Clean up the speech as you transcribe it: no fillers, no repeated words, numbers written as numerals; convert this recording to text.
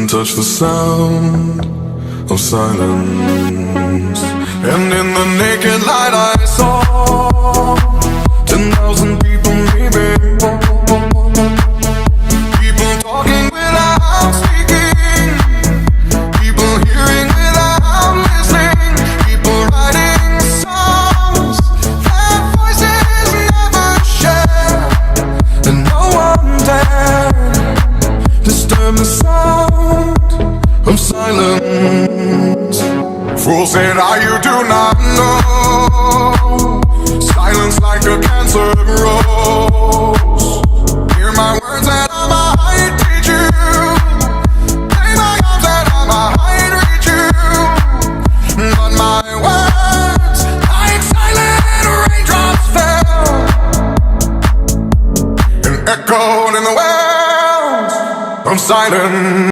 can touch the sound of silence. And in the naked light I saw 10,000 people maybe. People talking without speaking, people hearing without listening, people writing songs that voices never share. And no one dared disturb the sound of silence. Fool said, you do not know. Silence like a cancer grows. Hear my words and I might teach you. Play my arms and I might reach you. But my words, like silent raindrops, fell and echoed in the wells of silence.